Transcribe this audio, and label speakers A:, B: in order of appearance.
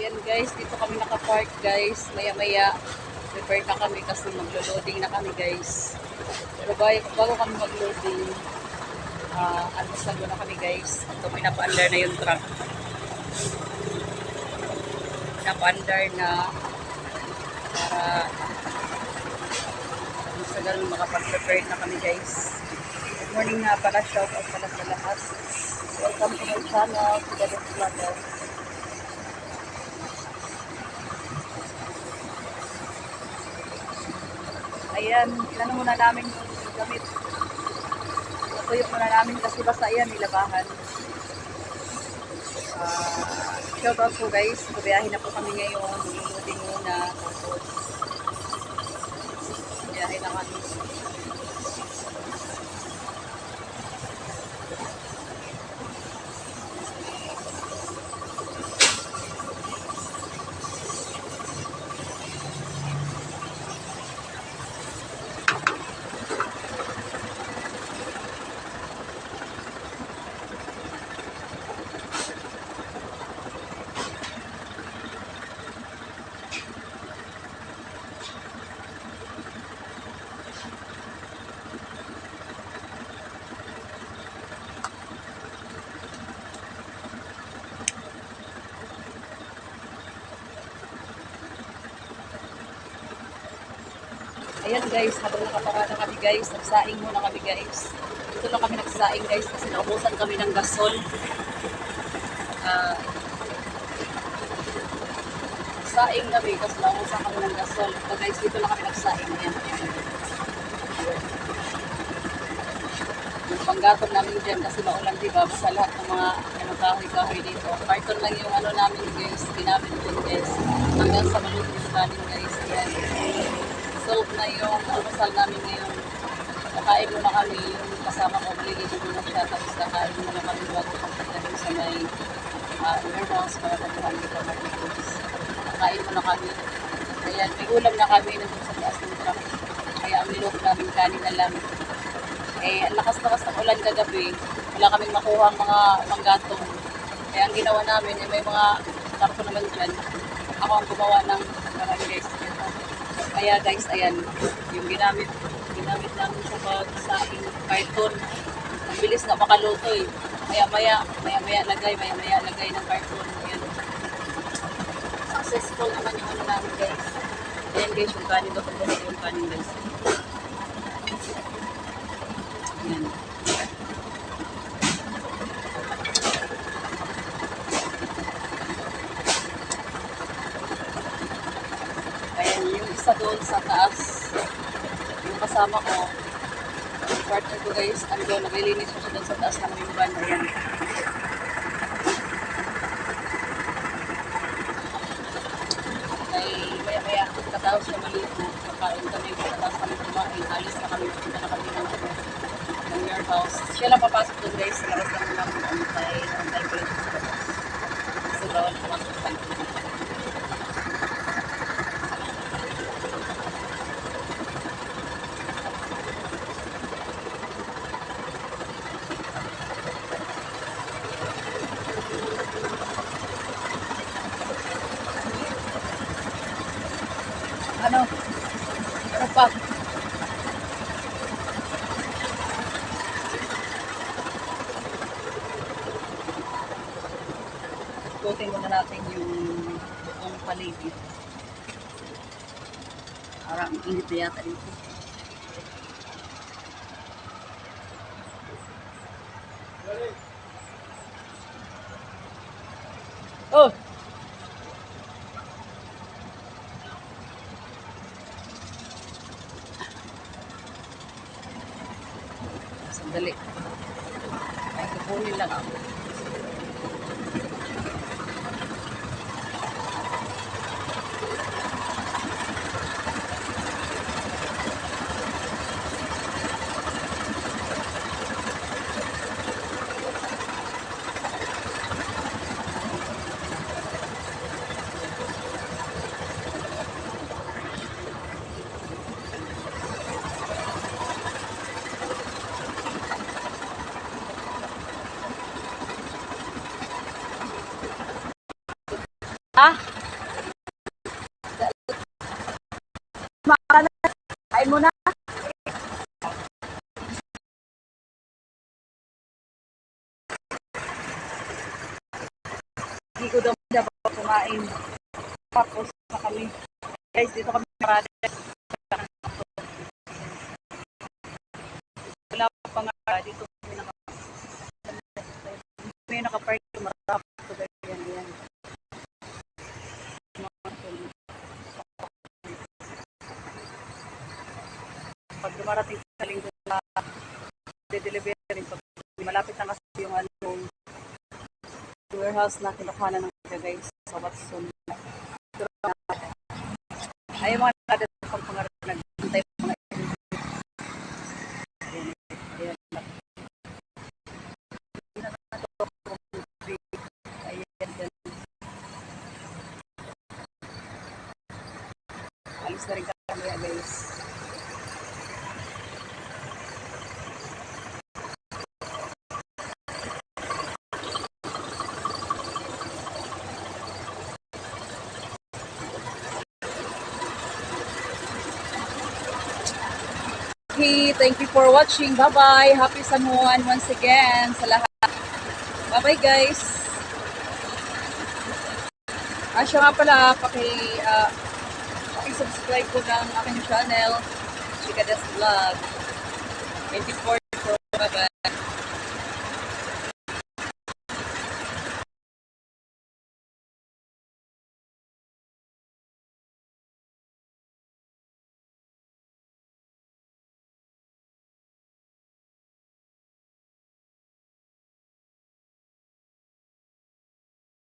A: Ayan guys, dito kami nakapark guys. Maya-maya, prepare na kami kasi maglo-loading na kami guys. Pero bago kami mag-loading, almusal muna kami guys. Ito, pinapa-under na yung truck. Pinapa-under na para sa ganun makapag-prepare na kami guys. Good morning nga pala, shout out pala sa lahat. Welcome to my channel, Tigadet Vlogger. Ayan, inano muna namin yung gamit. Natuyo muna namin kasi basta ayan, nilabahan. Shout out po guys, bubiyahin na po kami ngayon. Loading muna. Tapos, bubiyahin na kami. Ayan guys, habang nakaparada kami guys, nagsaing muna kami guys. Dito lang kami nagsaing guys kasi naubusan kami ng gasol. Saing kami kasi naubusan kami ng gasol. So guys, dito lang kami nagsaing. Ayan. Yung panggatong namin dyan kasi maulan diba sa lahat ng mga kahoy-kahoy dito. Carton lang yung namin guys, ginamit din guys. Hanggang sa maluto yung kanin guys. Ayan. Solve na yung almusal namin ngayon. Kakain muna kami, yung kasama ko, maliligo muna siya, tapos kakain muna kami bago papunta din sa may warehouse para pagkakan dito mag-foods. Kakain muna kami. Ayan, may ulam na kami nandun sa taas ng truck. Kaya ang niluto namin kanin na lang. Ang lakas-lakas ng ulan kagabi, wala kaming makuha ang mga panggatong. Kaya ang ginawa namin, may mga tarpo naman dyan. Ako ang gumawa ng marami guys. Kaya guys, ayan, yung ginamit namin sa pagsaing carton. Ang bilis na makaluto eh. Maya-maya lagay ng carton. Ayan. Successful naman yung namin guys. Ayan guys, yung kanin doon. Yung kanin guys. Ayan. Isa doon sa taas yung kasama ko yung partner ko guys naglilinis ko siya doon sa taas ng yung van. Ayan. Ay maya katapos na maligo kakain kami katapos kami kumain alis na kami punta na kami ng warehouse. Siya lang papasok doon guys sa labas lang namin antay ko lang sa labas kasi bawal pumasok sa kanya. Ano pa? Ikutin muna natin yung buong paligid. Parang init na yata dito. Oh! Sandali. Ay, kukunin lang ako. Ah? Maliligo daw siya bago kumain. Tapos na kami. Guys, dito kami parada. Wala pa nga dito kami may nakapark marap ko ganyan yan. Pag dumarating sa linggo na de-deliver rin pag malapit na kasi yung warehouse na kinukuha ng mga guys sa Watson. Ay mga natin pang pangarap nagbantay mga alis na rin kami guys. Okay, thank you for watching. Bye-bye. Happy San Juan once again sa lahat. Bye-bye guys. Siya nga pala, paki-subscribe ko ng aking channel, Chika Des Vlog. 24. Bye-bye.